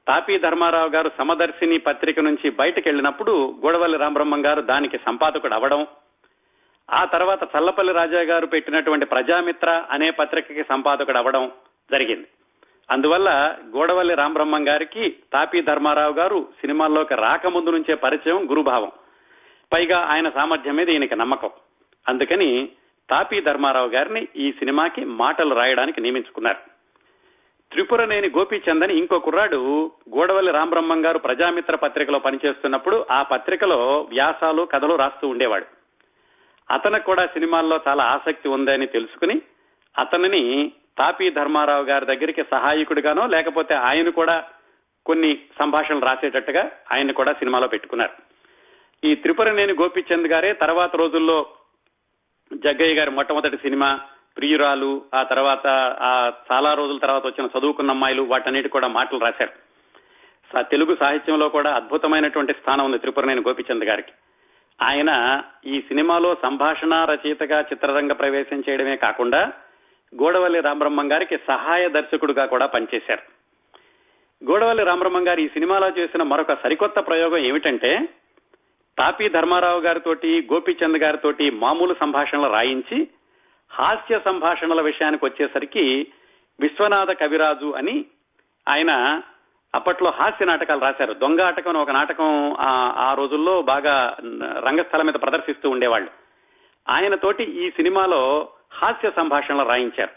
Speaker 1: తాపీ ధర్మారావు గారు సమదర్శిని పత్రిక నుంచి బయటకు వెళ్ళినప్పుడు గూడవల్లి రామబ్రహ్మం గారు దానికి సంపాదకుడు అవడం, ఆ తర్వాత చల్లపల్లి రాజా గారు పెట్టినటువంటి ప్రజామిత్ర అనే పత్రికకి సంపాదకుడు అవడం జరిగింది. అందువల్ల గూడవల్లి రామబ్రహ్మం గారికి తాపీ ధర్మారావు గారు సినిమాల్లోకి రాకముందు నుంచే పరిచయం, గురుభావం. పైగా ఆయన సామర్థ్యం మీద ఈయనకి నమ్మకం. అందుకని తాపీ ధర్మారావు గారిని ఈ సినిమాకి మాటలు రాయడానికి నియమించుకున్నారు. త్రిపురనేని గోపీచంద్ అని ఇంకో కుర్రాడు గూడవల్లి రామబ్రహ్మం గారు ప్రజామిత్ర పత్రికలో పనిచేస్తున్నప్పుడు ఆ పత్రికలో వ్యాసాలు, కథలు రాస్తూ ఉండేవాడు. అతనికి కూడా సినిమాల్లో చాలా ఆసక్తి ఉందని తెలుసుకుని అతనిని తాపీ ధర్మారావు గారి దగ్గరికి సహాయకుడిగానో లేకపోతే ఆయన కూడా కొన్ని సంభాషణలు రాసేటట్టుగా ఆయన కూడా సినిమాలో పెట్టుకున్నారు. ఈ త్రిపురనేని గోపీచంద్ గారే తర్వాత రోజుల్లో జగ్గయ్య గారి మొట్టమొదటి సినిమా ప్రియురాలు, ఆ తర్వాత చాలా రోజుల తర్వాత వచ్చిన చదువుకున్న అమ్మాయిలు, వాటన్నిటి కూడా మాటలు రాశారు. తెలుగు సాహిత్యంలో కూడా అద్భుతమైనటువంటి స్థానం ఉంది త్రిపురనేని గోపీచంద్ గారికి. ఆయన ఈ సినిమాలో సంభాషణ రచయితగా చిత్రరంగ ప్రవేశం చేయడమే కాకుండా గూడవల్లి రామబ్రహ్మం గారికి సహాయ దర్శకుడుగా కూడా పనిచేశారు. గూడవల్లి రామబ్రహ్మం గారు ఈ సినిమాలో చేసిన మరొక సరికొత్త ప్రయోగం ఏమిటంటే, తాపీ ధర్మారావు గారితోటి, గోపీచంద్ గారితోటి మామూలు సంభాషణలు రాయించి హాస్య సంభాషణల విషయానికి వచ్చేసరికి విశ్వనాథ కవిరాజు అని ఆయన అప్పట్లో హాస్య నాటకాలు రాశారు. దొంగ ఆటకం ఒక నాటకం ఆ రోజుల్లో బాగా రంగస్థలం మీద ప్రదర్శిస్తూ ఉండేవాళ్ళు. ఆయనతోటి ఈ సినిమాలో హాస్య సంభాషణలు రాయించారు.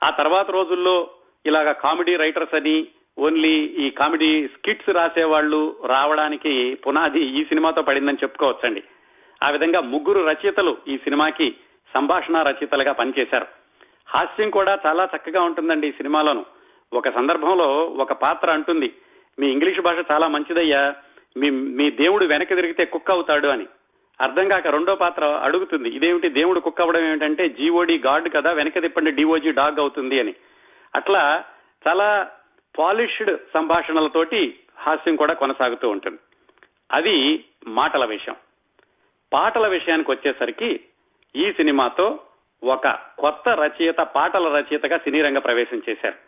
Speaker 1: ఆ తర్వాత రోజుల్లో ఇలాగా కామెడీ రైటర్స్ అని ఓన్లీ ఈ కామెడీ స్కిట్స్ రాసేవాళ్లు రావడానికి పునాది ఈ సినిమాతో పడిందని చెప్పుకోవచ్చండి. ఆ విధంగా ముగ్గురు రచయితలు ఈ సినిమాకి సంభాషణ రచయితలుగా పనిచేశారు. హాస్యం కూడా చాలా చక్కగా ఉంటుందండి ఈ సినిమాలోను. ఒక సందర్భంలో ఒక పాత్ర అంటుంది, మీ ఇంగ్లీష్ భాష చాలా మంచిదయ్యా, మీ దేవుడు వెనక్కి తిరిగితే కుక్క అవుతాడు అని. అర్థం కాక రెండో పాత్ర అడుగుతుంది, ఇదేమిటి దేవుడు కుక్క అవ్వడం ఏమిటంటే జీఓడి గాడ్ కదా, వెనక తిప్పండి డిఓజీ డాగ్ అవుతుంది అని. అట్లా చాలా పాలిష్డ్ సంభాషణలతోటి హాస్యం కూడా కొనసాగుతూ ఉంటుంది. అది మాటల విషయం. పాటల విషయానికి వచ్చేసరికి ఈ సినిమాతో ఒక కొత్త రచయిత, పాటల రచయితగా సినీ రంగ ప్రవేశం చేశారు.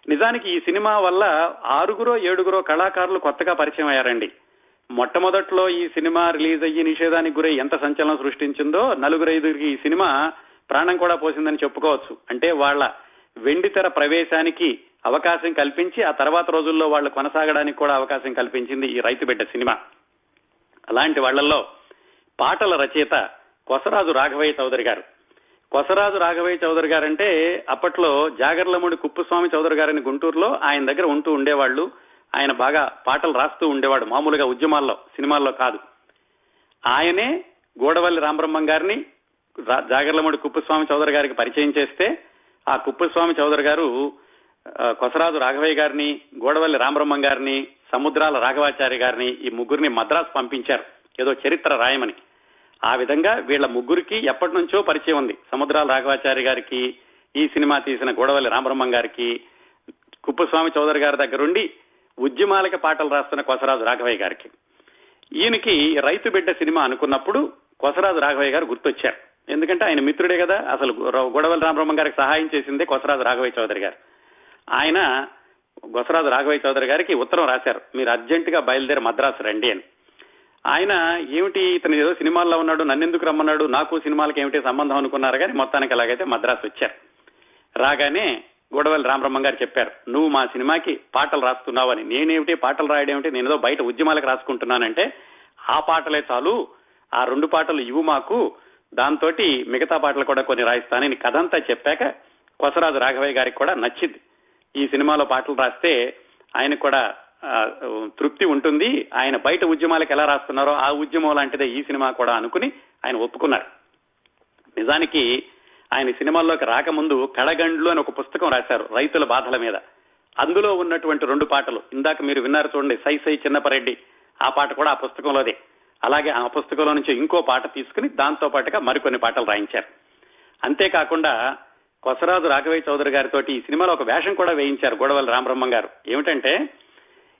Speaker 1: నిజానికి ఈ సినిమా వల్ల 6-7 కళాకారులు కొత్తగా పరిచయం అయ్యారండి. మొట్టమొదట్లో ఈ సినిమా రిలీజ్ అయ్యి నిషేధానికి గురై ఎంత సంచలనం సృష్టించిందో 4-5 ఈ సినిమా ప్రాణం కూడా పోసిందని చెప్పుకోవచ్చు. అంటే వాళ్ళ వెండితెర ప్రవేశానికి అవకాశం కల్పించి ఆ తర్వాత రోజుల్లో వాళ్ళు కొనసాగడానికి కూడా అవకాశం కల్పించింది ఈ రైతు బిడ్డ సినిమా. అలాంటి వాళ్లలో పాటల రచయిత కొసరాజు రాఘవయ్య చౌదరి గారు. కొసరాజు రాఘవయ్య చౌదరి గారంటే అప్పట్లో జాగర్లమూడి కుప్పస్వామి చౌదరి గారిని గుంటూరులో ఆయన దగ్గర ఉంటూ ఉండేవాళ్ళు. ఆయన బాగా పాటలు రాస్తూ ఉండేవాడు, మామూలుగా ఉద్యమాల్లో, సినిమాల్లో కాదు. ఆయనే గూడవల్లి రామబ్రహ్మం గారిని జాగర్లమూడి కుప్పస్వామి చౌదరి గారికి పరిచయం చేస్తే, ఆ కుప్పస్వామి చౌదరి గారు కొసరాజు రాఘవయ్య గారిని, గూడవల్లి రామబ్రహ్మం గారిని, సముద్రాల రాఘవాచారి గారిని, ఈ ముగ్గురిని మద్రాసు పంపించారు ఏదో చరిత్ర రాయమని. ఆ విధంగా వీళ్ళ ముగ్గురికి ఎప్పటి నుంచో పరిచయం ఉంది. సముద్రాల రాఘవాచారి గారికి, ఈ సినిమా తీసిన గూడవల్లి రామబ్రహ్మం గారికి, కుప్పస్వామి చౌదరి గారి దగ్గరుండి ఉద్యమాలకి పాటలు రాస్తున్న కొసరాజు రాఘవయ్య గారికి. ఈయనకి రైతు బిడ్డ సినిమా అనుకున్నప్పుడు కొసరాజు రాఘవయ్య గారు గుర్తొచ్చారు. ఎందుకంటే ఆయన మిత్రుడే కదా. అసలు గూడవల్లి రామబ్రహ్మం గారికి సహాయం చేసిందే కొసరాజు రాఘవయ్య చౌదరి గారు. ఆయన కొసరాజు రాఘవయ్య చౌదరి గారికి ఉత్తరం రాశారు, మీరు అర్జెంటుగా బయలుదేరి మద్రాసు రండి అని. ఆయన ఏమిటి ఇతను ఏదో సినిమాల్లో ఉన్నాడు, నన్నెందుకు రమ్మన్నాడు, నాకు సినిమాలకు ఏమిటి సంబంధం అనుకున్నారు. కానీ మొత్తానికి ఎలాగైతే మద్రాసు వచ్చారు. రాగానే గూడవల్లి రామబ్రహ్మం గారు చెప్పారు, నువ్వు మా సినిమాకి పాటలు రాస్తున్నావు అని. నేనేమిటి పాటలు రాయడం ఏమిటి, నేను ఏదో బయట ఉద్యమాలకు రాసుకుంటున్నానంటే, ఆ పాటలే చాలు, ఆ 2 పాటలు ఇవ్వు మాకు, దాంతో మిగతా పాటలు కూడా కొన్ని రాయిస్తానని కథంతా చెప్పాక కొసరాజు రాఘవయ్య గారికి కూడా నచ్చింది. ఈ సినిమాలో పాటలు రాస్తే ఆయనకు కూడా తృప్తి ఉంటుంది, ఆయన బయట ఉద్యమాలకు ఎలా రాస్తున్నారో ఆ ఉద్యమం లాంటిదే ఈ సినిమా కూడా అనుకుని ఆయన ఒప్పుకున్నారు. నిజానికి ఆయన సినిమాల్లోకి రాకముందు కడగండ్లు అని ఒక పుస్తకం రాశారు రైతుల బాధల మీద. అందులో ఉన్నటువంటి 2 పాటలు ఇందాక మీరు విన్నారు చూడండి, సై సై చిన్నపరెడ్డి, ఆ పాట కూడా ఆ పుస్తకంలోదే. అలాగే ఆ పుస్తకంలో నుంచి ఇంకో పాట తీసుకుని దాంతో పాటుగా మరికొన్ని పాటలు రాయించారు. అంతేకాకుండా కొసరాజు రాఘవయ్య చౌదరి గారితో ఈ సినిమాలో ఒక వేషం కూడా వేయించారు గూడవల్లి రామబ్రహ్మం గారు. ఏమిటంటే,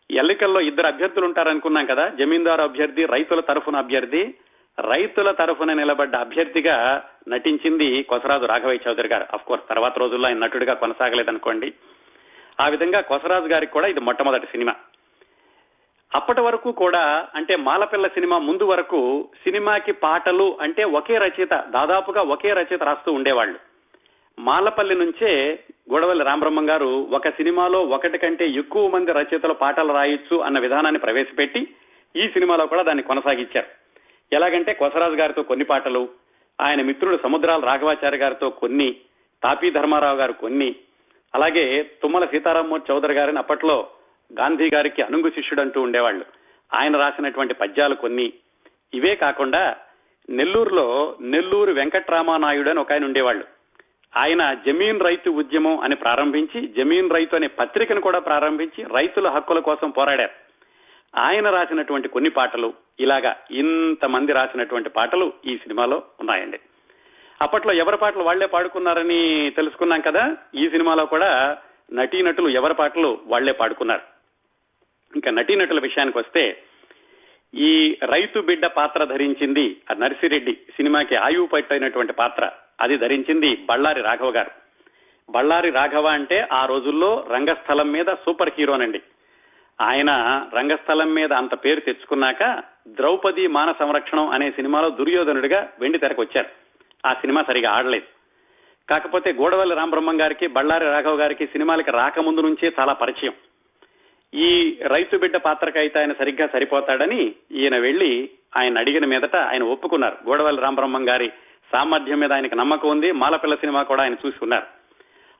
Speaker 1: ఎన్నికల్లో 2 అభ్యర్థులు ఉంటారనుకున్నాం కదా, జమీందారు అభ్యర్థి, రైతుల తరఫున అభ్యర్థి. రైతుల తరఫున నిలబడ్డ అభ్యర్థిగా నటించింది కొసరాజు రాఘవయ్య చౌదరి గారు. అఫ్ కోర్స్ తర్వాత రోజుల్లో ఆయన నటుడిగా కొనసాగలేదనుకోండి. ఆ విధంగా కొసరాజు గారికి కూడా ఇది మొట్టమొదటి సినిమా. అప్పటి వరకు కూడా, అంటే మాలపిల్ల సినిమా ముందు వరకు సినిమాకి పాటలు అంటే ఒకే రచయిత, దాదాపుగా ఒకే రచయిత రాస్తూ ఉండేవాళ్లు. మాలపల్లి నుంచే గూడవల్లి రామబ్రహ్మం గారు ఒక సినిమాలో 1 కంటే ఎక్కువ మంది రచయితలు పాటలు రాయొచ్చు అన్న విధానాన్ని ప్రవేశపెట్టి ఈ సినిమాలో కూడా దాన్ని కొనసాగించారు. ఎలాగంటే కొసరాజు గారితో కొన్ని పాటలు, ఆయన మిత్రుడు సముద్రాల రాఘవాచారి గారితో కొన్ని, తాపీ ధర్మారావు గారు కొన్ని, అలాగే తుమ్మల సీతారామమూర్తి చౌదరి గారిని అప్పట్లో గాంధీ గారికి అనుంగు శిష్యుడు అంటూ ఉండేవాళ్లు, ఆయన రాసినటువంటి పద్యాలు కొన్ని. ఇవే కాకుండా నెల్లూరులో నెల్లూరు వెంకట్రామానాయుడు అని ఒక ఆయన ఉండేవాళ్లు. ఆయన జమీన్ రైతు ఉద్యమం అని ప్రారంభించి, జమీన్ రైతు అనే పత్రికను కూడా ప్రారంభించి రైతుల హక్కుల కోసం పోరాడారు. ఆయన రాసినటువంటి కొన్ని పాటలు, ఇలాగా ఇంతమంది రాసినటువంటి పాటలు ఈ సినిమాలో ఉన్నాయండి. అప్పట్లో ఎవరి పాటలు వాళ్లే పాడుకున్నారని తెలుసుకున్నాం కదా. ఈ సినిమాలో కూడా నటీనటులు ఎవరి పాటలు వాళ్లే పాడుకున్నారు. ఇంకా నటీనటుల విషయానికి వస్తే, ఈ రైతు బిడ్డ పాత్ర ధరించింది నర్సిరెడ్డి, సినిమాకి ఆయువు పట్టైనటువంటి పాత్ర, అది ధరించింది బళ్ళారి రాఘవ గారు. బళ్ళారి రాఘవ అంటే ఆ రోజుల్లో రంగస్థలం మీద సూపర్ హీరోనండి. ఆయన రంగస్థలం మీద అంత పేరు తెచ్చుకున్నాక ద్రౌపది మాన సంరక్షణం అనే సినిమాలో దుర్యోధనుడిగా వెండి తెరకు వచ్చారు. ఆ సినిమా సరిగా ఆడలేదు. కాకపోతే గూడవల్లి రామబ్రహ్మం గారికి, బళ్ళారి రాఘవ గారికి సినిమాలకి రాకముందు నుంచే చాలా పరిచయం. ఈ రైతు బిడ్డ పాత్రకైతే ఆయన సరిగ్గా సరిపోతాడని ఈయన వెళ్లి ఆయన అడిగిన మీదట ఆయన ఒప్పుకున్నారు. గూడవల్లి రామబ్రహ్మం గారి సామర్థ్యం మీద ఆయనకు నమ్మకం ఉంది. మాలపిల్ల సినిమా కూడా ఆయన చూసుకున్నారు.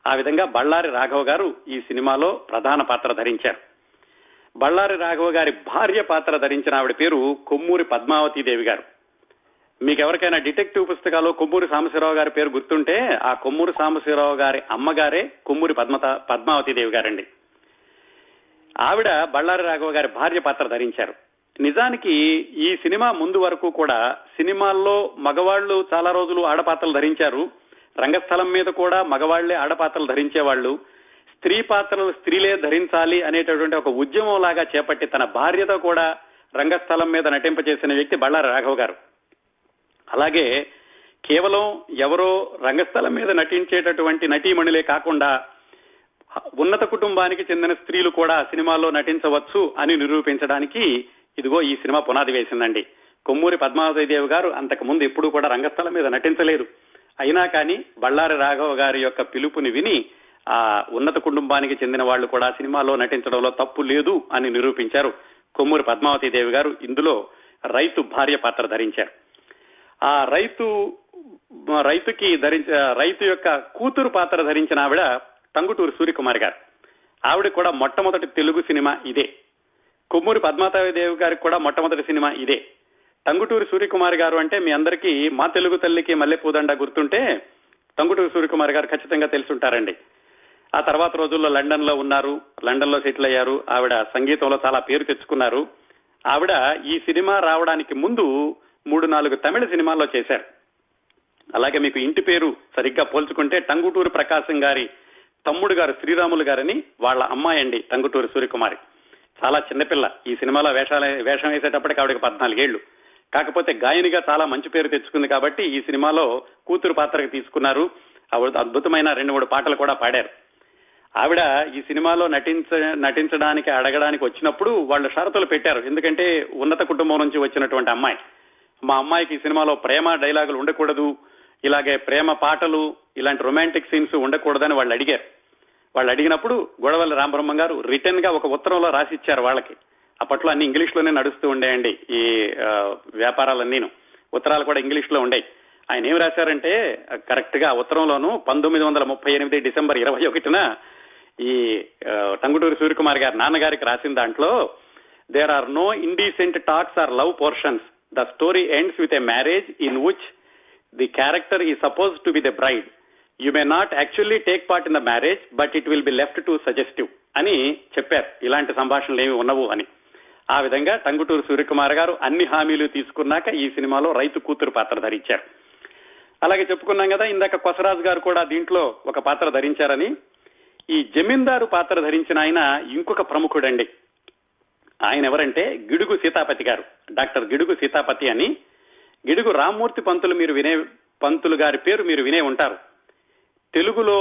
Speaker 1: ఆ విధంగా బళ్ళారి రాఘవ గారు ఈ సినిమాలో ప్రధాన పాత్ర ధరించారు. బళ్ళారి రాఘవ గారి భార్య పాత్ర ధరించిన ఆవిడ పేరు కొమ్మూరి పద్మావతీదేవి గారు. మీకెవరికైనా డిటెక్టివ్ పుస్తకాలు కొమ్మూరి సాంబశివరావు గారి పేరు గుర్తుంటే, ఆ కొమ్మూరి సాంబశివరావు గారి అమ్మగారే కొమ్మూరి పద్మావతీదేవి గారండి. ఆవిడ బళ్ళారి రాఘవ గారి భార్య పాత్ర ధరించారు. నిజానికి ఈ సినిమా ముందు వరకు కూడా సినిమాల్లో మగవాళ్లు చాలా రోజులు ఆడపాత్రలు ధరించారు. రంగస్థలం మీద కూడా మగవాళ్లే ఆడపాత్రలు ధరించేవాళ్లు. స్త్రీ పాత్రలు స్త్రీలే ధరించాలి అనేటటువంటి ఒక ఉద్యమం లాగా చేపట్టి తన భార్యతో కూడా రంగస్థలం మీద నటింపజేసిన వ్యక్తి బళ్ళారి రాఘవ గారు. అలాగే కేవలం ఎవరో రంగస్థలం మీద నటించేటటువంటి నటీమణులే కాకుండా ఉన్నత కుటుంబానికి చెందిన స్త్రీలు కూడా సినిమాల్లో నటించవచ్చు అని నిరూపించడానికి ఇదిగో ఈ సినిమా పునాది వేసిందండి. కొమ్మూరి పద్మావతీదేవి గారు అంతకు ముందు ఎప్పుడూ కూడా రంగస్థలం మీద నటించలేదు. అయినా కానీ బళ్ళారి రాఘవ గారి యొక్క పిలుపుని విని ఆ ఉన్నత కుటుంబానికి చెందిన వాళ్ళు కూడా సినిమాలో నటించడంలో తప్పు లేదు అని నిరూపించారు కొమ్మూరి పద్మావతీదేవి గారు. ఇందులో రైతు భార్య పాత్ర ధరించారు. ఆ రైతు రైతు యొక్క కూతురు పాత్ర ధరించిన ఆవిడ టంగుటూరి సూర్యకుమారి గారు. ఆవిడ కూడా మొట్టమొదటి తెలుగు సినిమా ఇదే. కొమ్మూరి పద్మావతిదేవి గారికి కూడా మొట్టమొదటి సినిమా ఇదే. టంగుటూరి సూర్యకుమారి గారు అంటే మీ అందరికీ మా తెలుగు తల్లికి మల్లెపూదండ గుర్తుంటే టంగుటూరి సూర్యకుమారి గారు ఖచ్చితంగా తెలుసుంటారండి. ఆ తర్వాత రోజుల్లో లండన్ లో ఉన్నారు, లండన్ లో సెటిల్ అయ్యారు. ఆవిడ సంగీతంలో చాలా పేరు తెచ్చుకున్నారు. ఆవిడ ఈ సినిమా రావడానికి ముందు 3-4 తమిళ సినిమాల్లో చేశారు. అలాగే మీకు ఇంటి పేరు సరిగ్గా పోల్చుకుంటే టంగుటూరి ప్రకాశం గారి తమ్ముడు గారు శ్రీరాములు గారని వాళ్ళ అమ్మాయి అండి టంగుటూరి సూర్యకుమారి. చాలా చిన్నపిల్ల. ఈ సినిమాలో వేషం వేసేటప్పటికి ఆవిడకి 14 ఏళ్లు. కాకపోతే గాయనిగా చాలా మంచి పేరు తెచ్చుకుంది కాబట్టి ఈ సినిమాలో కూతురు పాత్రకి తీసుకున్నారు. ఆవిడ అద్భుతమైన 2-3 పాటలు కూడా పాడారు. ఆవిడ ఈ సినిమాలో నటించడానికి అడగడానికి వచ్చినప్పుడు వాళ్ళు షరతులు పెట్టారు. ఎందుకంటే ఉన్నత కుటుంబం నుంచి వచ్చినటువంటి అమ్మాయి, మా అమ్మాయికి ఈ సినిమాలో ప్రేమ డైలాగులు ఉండకూడదు, ఇలాగే ప్రేమ పాటలు ఇలాంటి రొమాంటిక్ సీన్స్ ఉండకూడదని వాళ్ళు అడిగారు. వాళ్ళు అడిగినప్పుడు గొడవల్లి రామబ్రహ్మం గారు రిటర్న్ గా ఒక ఉత్తరంలో రాసిచ్చారు వాళ్ళకి. అప్పట్లో అన్ని ఇంగ్లీష్ లోనే నడుస్తూ ఉండేయండి ఈ వ్యాపారాలన్నీను. ఉత్తరాలు కూడా ఇంగ్లీష్ లో ఉండేవి. ఆయన ఏం రాశారంటే కరెక్ట్ గా ఉత్తరంలోను 1938 డిసెంబర్ 21న ఈ టంగుటూరి సూర్యకుమార్ గారి నాన్నగారికి రాసిన దాంట్లో, there are no indecent talks or love portions. The story ends with a marriage in which the character is supposed to be the bride. You may not actually take part in the marriage but it will be left to suggestive అని చెప్పారు. ఇలాంటి సంభాషణలు ఏమి ఉన్నవు అని. ఆ విధంగా టంగుటూరి సూర్యకుమార్ గారు అన్ని హామీలు తీసుకున్నాక ఈ సినిమాలో రైతు కూతురు పాత్ర ధరించారు. అలాగే చెప్పుకున్నాం కదా ఇందాక కొసరాజు గారు కూడా దీంట్లో ఒక పాత్ర ధరించారని. ఈ జమీందారు పాత్ర ధరించిన ఆయన ఇంకొక ప్రముఖుడండి. ఆయన ఎవరంటే గిడుగు సీతాపతి గారు. డాక్టర్ గిడుగు సీతాపతి అని. గిడుగు రామ్మూర్తి పంతులు గారి పేరు మీరు వినే ఉంటారు. తెలుగులో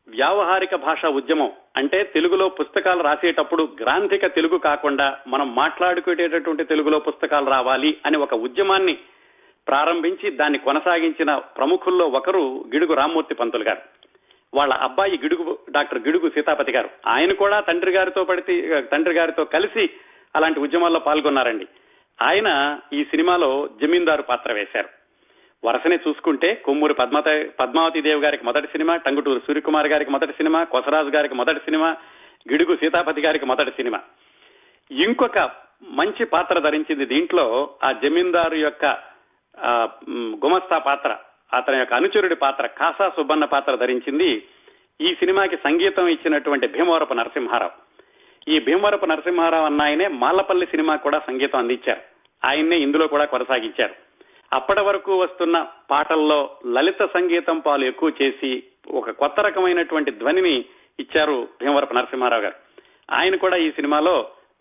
Speaker 1: వ్యావహారిక భాషా ఉద్యమం అంటే తెలుగులో పుస్తకాలు రాసేటప్పుడు గ్రాంథిక తెలుగు కాకుండా మనం మాట్లాడుకునేటటువంటి తెలుగులో పుస్తకాలు రావాలి అని ఒక ఉద్యమాన్ని ప్రారంభించి దాన్ని కొనసాగించిన ప్రముఖుల్లో ఒకరు గిడుగు రామ్మూర్తి పంతులు గారు. వాళ్ళ అబ్బాయి డాక్టర్ గిడుగు సీతాపతి గారు. ఆయన కూడా తండ్రి గారితో కలిసి అలాంటి ఉద్యమాల్లో పాల్గొన్నారండి. ఆయన ఈ సినిమాలో జమీందారు పాత్ర వేశారు. వరుసనే చూసుకుంటే కొమ్మూరి పద్మావతిదేవి గారికి మొదటి సినిమా, టంగుటూరి సూర్యకుమార్ గారికి మొదటి సినిమా, కొసరాజు గారికి మొదటి సినిమా, గిడుగు సీతాపతి గారికి మొదటి సినిమా. ఇంకొక మంచి పాత్ర ధరించింది దీంట్లో ఆ జమీందారు యొక్క గుమస్తా పాత్ర, అతని యొక్క అనుచరుడి పాత్ర కాసా సుబ్బన్న పాత్ర ధరించింది ఈ సినిమాకి సంగీతం ఇచ్చినటువంటి భీమవరపు నరసింహారావు. ఈ భీమవరపు నరసింహారావు అన్న ఆయనే మాలపల్లి సినిమా కూడా సంగీతం అందించారు. ఆయన్నే ఇందులో కూడా కొనసాగించారు. అప్పటి వరకు వస్తున్న పాటల్లో లలిత సంగీతం పాలు ఎక్కువ చేసి ఒక కొత్త రకమైనటువంటి ధ్వనిని ఇచ్చారు భీమవరపు నరసింహారావు గారు. ఆయన కూడా ఈ సినిమాలో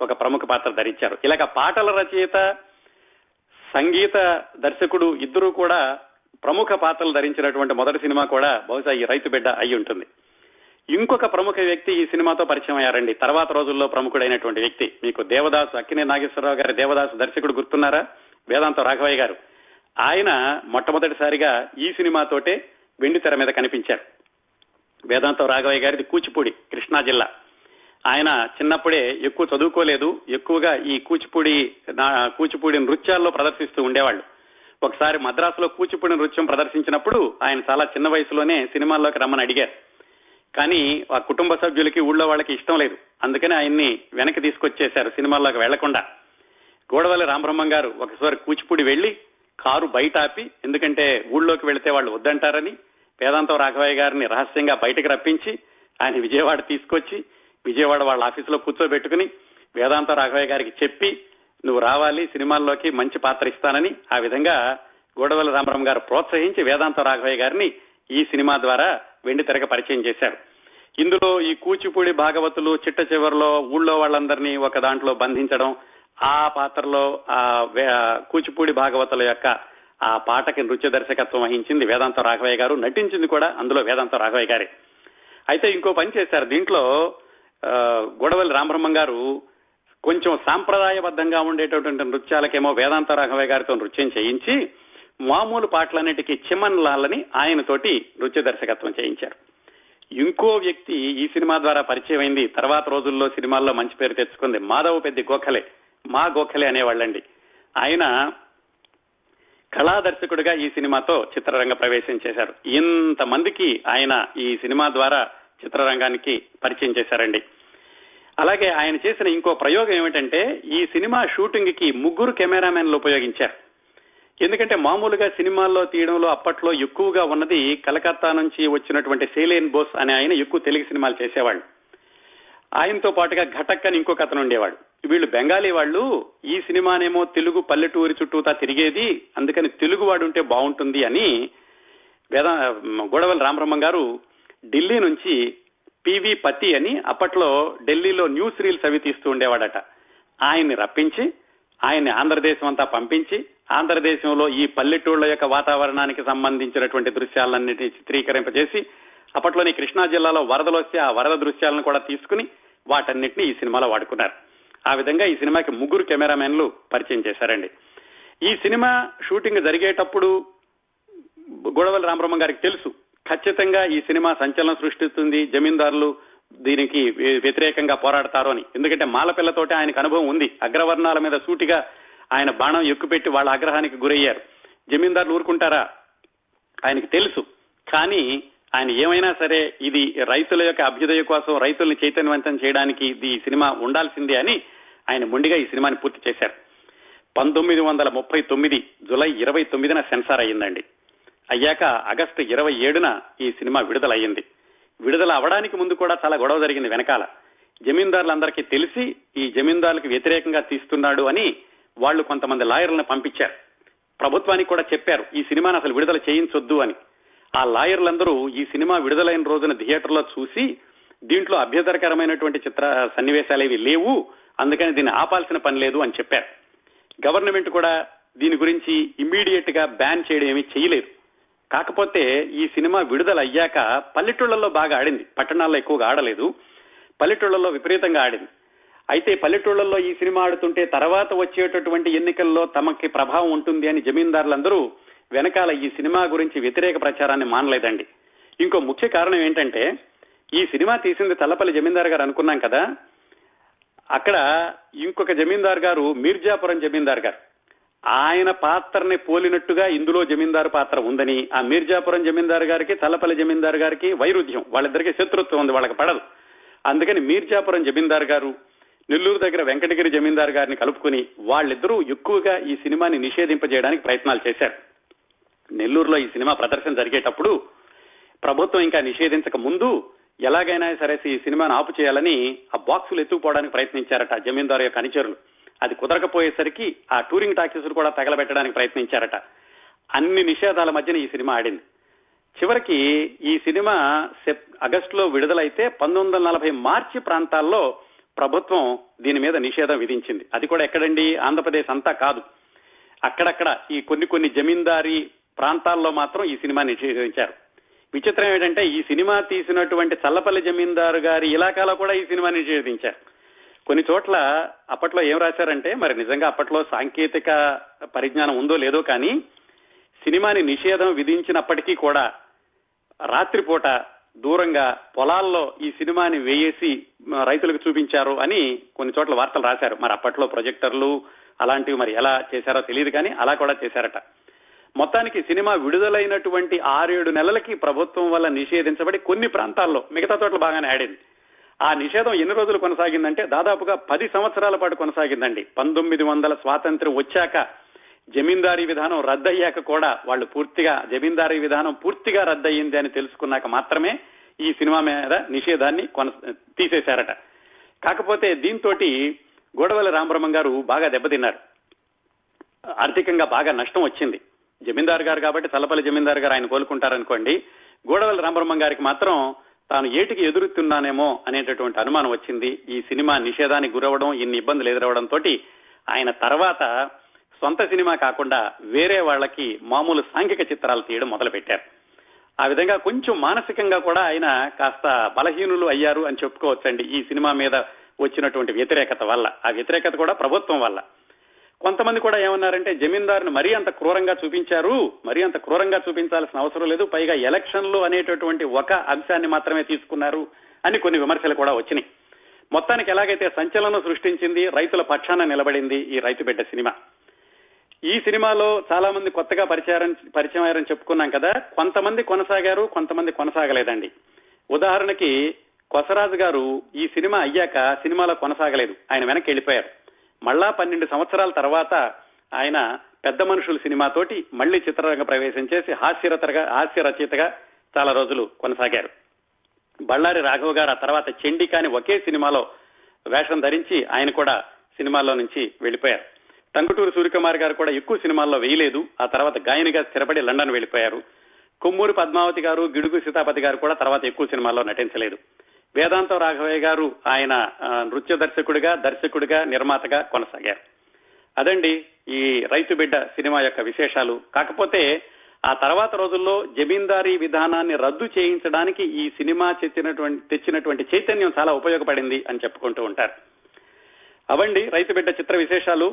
Speaker 1: ఒక ప్రముఖ పాత్ర ధరించారు. ఇలాగ పాటల రచయిత, సంగీత దర్శకుడు ఇద్దరూ కూడా ప్రముఖ పాత్రలు ధరించినటువంటి మొదటి సినిమా కూడా బహుశా ఈ రైతు బిడ్డ అయి ఉంటుంది. ఇంకొక ప్రముఖ వ్యక్తి ఈ సినిమాతో పరిచయం అయ్యారండి. తర్వాత రోజుల్లో ప్రముఖుడైనటువంటి వ్యక్తి మీకు దేవదాసు, అక్కినే నాగేశ్వరరావు గారి దేవదాసు దర్శకుడు గుర్తున్నారా? వేదాంత రాఘవయ్య గారు. ఆయన మొట్టమొదటిసారిగా ఈ సినిమాతోటే వెండి తెర మీద కనిపించారు. వేదాంత రాఘవయ్య గారిది కూచిపూడి, కృష్ణా జిల్లా. ఆయన చిన్నప్పుడే ఎక్కువ చదువుకోలేదు. ఎక్కువగా ఈ కూచిపూడి నృత్యాల్లో ప్రదర్శిస్తూ ఉండేవాళ్ళు. ఒకసారి మద్రాసులో కూచిపూడి నృత్యం ప్రదర్శించినప్పుడు ఆయన చాలా చిన్న వయసులోనే సినిమాల్లోకి రమ్మని అడిగారు. కానీ ఆ కుటుంబ సభ్యులకి ఊళ్ళో వాళ్ళకి ఇష్టం లేదు. అందుకని ఆయన్ని వెనక్కి తీసుకొచ్చేశారు సినిమాల్లోకి వెళ్లకుండా. గోడవల్లి రామబ్రహ్మం గారు ఒకసారి కూచిపూడి వెళ్లి కారు బయట ఆపి, ఎందుకంటే ఊళ్ళోకి వెళితే వాళ్ళు వద్దంటారని వేదాంతం రాఘవయ్య గారిని రహస్యంగా బయటకు రప్పించి ఆయన విజయవాడ తీసుకొచ్చి విజయవాడ వాళ్ళ ఆఫీసులో కూర్చోబెట్టుకుని వేదాంతం రాఘవయ్య గారికి చెప్పి నువ్వు రావాలి సినిమాల్లోకి, మంచి పాత్ర ఇస్తానని ఆ విధంగా గోడవల్లి రామబ్రహ్మం గారు ప్రోత్సహించి వేదాంతం రాఘవయ్య గారిని ఈ సినిమా ద్వారా వెండి తెరక పరిచయం చేశారు. ఇందులో ఈ కూచిపూడి భాగవతులు చిట్ట చివరిలో ఊళ్ళో వాళ్ళందరినీ ఒక దాంట్లో బంధించడం, ఆ పాత్రలో కూచిపూడి భాగవతుల యొక్క ఆ పాటకి నృత్య దర్శకత్వం వహించింది వేదాంత రాఘవయ్య గారు. నటించింది కూడా అందులో వేదాంత రాఘవయ్య గారే. అయితే ఇంకో పని చేశారు దీంట్లో. గోడవల్లి రామబ్రహ్మం గారు కొంచెం సాంప్రదాయబద్ధంగా ఉండేటటువంటి నృత్యాలకేమో వేదాంత రాఘవయ్య గారితో నృత్యం చేయించి మామూలు పాటలన్నిటికీ చిమన్ లాలని ఆయనతోటి నృత్య దర్శకత్వం చేయించారు. ఇంకో వ్యక్తి ఈ సినిమా ద్వారా పరిచయం అయింది, తర్వాత రోజుల్లో సినిమాల్లో మంచి పేరు తెచ్చుకుంది. మాధవ పెద్ది గోఖలే, మా గోఖలే అనేవాళ్ళండి. ఆయన కళా దర్శకుడిగా ఈ సినిమాతో చిత్రరంగ ప్రవేశం చేశారు. ఇంతమందికి ఆయన ఈ సినిమా ద్వారా చిత్రరంగానికి పరిచయం చేశారండి. అలాగే ఆయన చేసిన ఇంకో ప్రయోగం ఏమిటంటే ఈ సినిమా షూటింగ్ కి 3 కెమెరామెన్లు ఉపయోగించారు. ఎందుకంటే మామూలుగా సినిమాల్లో తీయడంలో అప్పట్లో ఎక్కువగా ఉన్నది కలకత్తా నుంచి వచ్చినటువంటి శైలేన్ బోస్ అనే ఆయన ఎక్కువ తెలుగు సినిమాలు చేసేవాళ్ళు. ఆయనతో పాటుగా ఘటక్ అని ఇంకొక అతను ఉండేవాడు. వీళ్ళు బెంగాలీ వాళ్ళు. ఈ సినిమానేమో తెలుగు పల్లెటూరి చుట్టూతా తిరిగేది, అందుకని తెలుగు వాడు ఉంటే బాగుంటుంది అని గోడవల్లి రామబ్రహ్మం గారు ఢిల్లీ నుంచి పివి పతి అని అప్పట్లో ఢిల్లీలో న్యూస్ రీల్స్ అవి తీస్తూ ఉండేవాడట. ఆయన్ని రప్పించి ఆయన్ని ఆంధ్రదేశం అంతా పంపించి ఆంధ్రదేశంలో ఈ పల్లెటూళ్ల యొక్క వాతావరణానికి సంబంధించినటువంటి దృశ్యాలన్నిటినీ చిత్రీకరింపజేసి అప్పట్లోని కృష్ణా జిల్లాలో వరదలు వస్తే ఆ వరద దృశ్యాలను కూడా తీసుకుని వాటన్నిటిని ఈ సినిమాలో వాడుకున్నారు. ఆ విధంగా ఈ సినిమాకి 3 కెమెరామెన్లు పరిచయం చేశారండి. ఈ సినిమా షూటింగ్ జరిగేటప్పుడు గోడవల్లి రామబ్రహ్మం గారికి తెలుసు ఖచ్చితంగా ఈ సినిమా సంచలనం సృష్టిస్తుంది, జమీందారులు దీనికి వ్యతిరేకంగా పోరాడతారు అని. ఎందుకంటే మాలపిల్లతోటి ఆయనకు అనుభవం ఉంది. అగ్రవర్ణాల మీద సూటిగా ఆయన బాణం ఎక్కుపెట్టి వాళ్ళ ఆగ్రహానికి గురయ్యారు. జమీందారులు ఊరుకుంటారా? ఆయనకి తెలుసు. కానీ ఆయన ఏమైనా సరే ఇది రైతుల యొక్క అభ్యుదయ కోసం, రైతుల్ని చైతన్యవంతం చేయడానికి ఈ సినిమా ఉండాల్సిందే అని ఆయన మొండిగా ఈ సినిమాని పూర్తి చేశారు. 1939 జులై 29న సెన్సార్ అయ్యిందండి. అయ్యాక ఆగస్టు 27న ఈ సినిమా విడుదలయ్యింది. విడుదల అవడానికి ముందు కూడా చాలా గొడవ జరిగింది వెనకాల. జమీందారులందరికీ తెలిసి ఈ జమీందారులకు వ్యతిరేకంగా తీస్తున్నాడు అని వాళ్ళు కొంతమంది లాయర్లను పంపించారు. ప్రభుత్వానికి కూడా చెప్పారు ఈ సినిమాను అసలు విడుదల చేయించొద్దు అని. ఆ లాయర్లందరూ ఈ సినిమా విడుదలైన రోజున థియేటర్లో చూసి దీంట్లో అభ్యంతరకరమైనటువంటి సన్నివేశాలేవి లేవు, అందుకని దీన్ని ఆపాల్సిన పని లేదు అని చెప్పారు. గవర్నమెంట్ కూడా దీని గురించి ఇమ్మీడియట్ గా బ్యాన్ చేయడం ఏమీ చేయలేదు. కాకపోతే ఈ సినిమా విడుదల అయ్యాక పల్లెటూళ్లలో బాగా ఆడింది, పట్టణాల్లో ఎక్కువగా ఆడలేదు. పల్లెటూళ్లలో విపరీతంగా ఆడింది. అయితే పల్లెటూళ్లలో ఈ సినిమా ఆడుతుంటే తర్వాత వచ్చేటటువంటి ఎన్నికల్లో తమకి ప్రభావం ఉంటుంది అని జమీందారులందరూ వెనకాల ఈ సినిమా గురించి వ్యతిరేక ప్రచారాన్ని మానలేదండి. ఇంకో ముఖ్య కారణం ఏంటంటే ఈ సినిమా తీసింది తల్లపల్లి జమీందారు గారు అనుకున్నాం కదా, అక్కడ ఇంకొక జమీందారు గారు మీర్జాపురం జమీందారు గారు, ఆయన పాత్రని పోలినట్టుగా ఇందులో జమీందారు పాత్ర ఉందని, ఆ మీర్జాపురం జమీందారు గారికి తల్లపల్లి జమీందారు గారికి వైరుధ్యం, వాళ్ళిద్దరికీ శత్రుత్వం ఉంది, వాళ్ళకి పడదు. అందుకని మీర్జాపురం జమీందారు గారు నెల్లూరు దగ్గర వెంకటగిరి జమీందారు గారిని కలుపుకుని వాళ్ళిద్దరూ ఎక్కువగా ఈ సినిమాని నిషేధింపజేయడానికి ప్రయత్నాలు చేశారు. నెల్లూరులో ఈ సినిమా ప్రదర్శన జరిగేటప్పుడు ప్రభుత్వం ఇంకా నిషేధించక ముందు ఎలాగైనా సరే ఈ సినిమాను ఆపు చేయాలని ఆ బాక్సులు ఎత్తుకుపోవడానికి ప్రయత్నించారట జమీందారు యొక్క అనుచరులు. అది కుదరకపోయేసరికి ఆ టూరింగ్ టాకీసులు కూడా తగలబెట్టడానికి ప్రయత్నించారట. అన్ని నిషేధాల మధ్యన ఈ సినిమా ఆడింది. చివరికి ఈ సినిమా ఆగస్టులో విడుదలైతే 1940 మార్చి ప్రాంతాల్లో ప్రభుత్వం దీని మీద నిషేధం విధించింది. అది కూడా ఎక్కడండి, ఆంధ్రప్రదేశ్ అంతా కాదు, అక్కడక్కడ ఈ కొన్ని జమీందారీ ప్రాంతాల్లో మాత్రం ఈ సినిమా నిషేధించారు. విచిత్రం ఏంటంటే ఈ సినిమా తీసినటువంటి చల్లపల్లి జమీందారు గారి ఇలాకాలో కూడా ఈ సినిమా నిషేధించారు. కొన్ని చోట్ల అప్పట్లో ఏం రాశారంటే, మరి నిజంగా అప్పట్లో సాంకేతిక పరిజ్ఞానం ఉందో లేదో కానీ సినిమాని నిషేధం విధించినప్పటికీ కూడా రాత్రిపూట దూరంగా పొలాల్లో ఈ సినిమాని వేయేసి రైతులకు చూపించారు అని కొన్ని చోట్ల వార్తలు రాశారు. మరి అప్పట్లో ప్రొజెక్టర్లు అలాంటివి మరి ఎలా చేశారో తెలియదు కానీ అలా కూడా చేశారట. మొత్తానికి సినిమా విడుదలైనటువంటి 6-7 నెలలకి ప్రభుత్వం వల్ల నిషేధించబడి కొన్ని ప్రాంతాల్లో, మిగతా చోట్ల బాగానే ఆడింది. ఆ నిషేధం ఎన్ని రోజులు కొనసాగిందంటే దాదాపుగా 10 సంవత్సరాల పాటు కొనసాగిందండి. 1900 స్వాతంత్ర్యం వచ్చాక జమీందారీ విధానం రద్దయ్యాక కూడా వాళ్ళు పూర్తిగా జమీందారీ విధానం పూర్తిగా రద్దయింది అని తెలుసుకున్నాక మాత్రమే ఈ సినిమా మీద నిషేధాన్ని తీసేశారట. కాకపోతే దీంతో గోడవల్లి రామబ్రహ్మం గారు బాగా దెబ్బతిన్నారు. ఆర్థికంగా బాగా నష్టం వచ్చింది. జమీందారు గారు కాబట్టి తల్లపల్లి జమీందారు గారు ఆయన కోలుకుంటారనుకోండి, గోడవల్లి రామబ్రహ్మం గారికి మాత్రం తాను ఏటికి ఎదురుతున్నానేమో అనేటటువంటి అనుమానం వచ్చింది. ఈ సినిమా నిషేధానికి గురవడం, ఇన్ని ఇబ్బందులు ఎదురవడంతో ఆయన తర్వాత సొంత సినిమా కాకుండా వేరే వాళ్ళకి మామూలు సాంఘిక చిత్రాలు తీయడం మొదలు పెట్టారు. ఆ విధంగా కొంచెం మానసికంగా కూడా ఆయన కాస్త బలహీనులు అయ్యారు అని చెప్పుకోవచ్చండి ఈ సినిమా మీద వచ్చినటువంటి వ్యతిరేకత వల్ల. ఆ వ్యతిరేకత కూడా ప్రభుత్వం వల్ల. కొంతమంది కూడా ఏమన్నారంటే జమీందారుని మరీ అంత క్రూరంగా చూపించారు, మరీ అంత క్రూరంగా చూపించాల్సిన అవసరం లేదు, పైగా ఎలక్షన్లు అనేటటువంటి ఒక అంశాన్ని మాత్రమే తీసుకున్నారు అని కొన్ని విమర్శలు కూడా వచ్చినాయి. మొత్తానికి ఎలాగైతే సంచలనం సృష్టించింది, రైతుల పక్షాన నిలబడింది ఈ రైతు బిడ్డ సినిమా. ఈ సినిమాలో చాలా మంది కొత్తగా పరిచయం అయ్యారని చెప్పుకున్నాం కదా, కొంతమంది కొనసాగారు, కొంతమంది కొనసాగలేదండి. ఉదాహరణకి కొసరాజు గారు ఈ సినిమా అయ్యాక సినిమాలో కొనసాగలేదు, ఆయన వెనక్కి వెళ్ళిపోయారు. మళ్ళా 12 సంవత్సరాల తర్వాత ఆయన పెద్ద మనుషులు సినిమాతోటి మళ్లీ చిత్రరంగ ప్రవేశం చేసి హాస్య రచయితగా చాలా రోజులు కొనసాగారు. బళ్ళారి రాఘవ గారు ఆ తర్వాత చండికాని ఒకే సినిమాలో వేషం ధరించి ఆయన కూడా సినిమాల్లో నుంచి వెళ్లిపోయారు. టంగుటూరు సూర్యకుమార్ గారు కూడా ఎక్కువ సినిమాల్లో వేయలేదు, ఆ తర్వాత గాయనిగా స్థిరపడి లండన్ వెళ్లిపోయారు. కొమ్మూరి పద్మావతి గారు, గిడుగు సీతాపతి గారు కూడా తర్వాత ఎక్కువ సినిమాల్లో నటించలేదు. వేదాంతం రాఘవయ్య గారు ఆయన నృత్య దర్శకుడిగా నిర్మాతగా కొనసాగారు. అదండి ఈ రైతు బిడ్డ సినిమా యొక్క విశేషాలు. కాకపోతే ఆ తర్వాత రోజుల్లో జమీందారీ విధానాన్ని రద్దు చేయించడానికి ఈ సినిమా తెచ్చినటువంటి చైతన్యం చాలా ఉపయోగపడింది అని చెప్పుకుంటూ ఉంటారు. అవండి రైతు బిడ్డ చిత్ర విశేషాలు.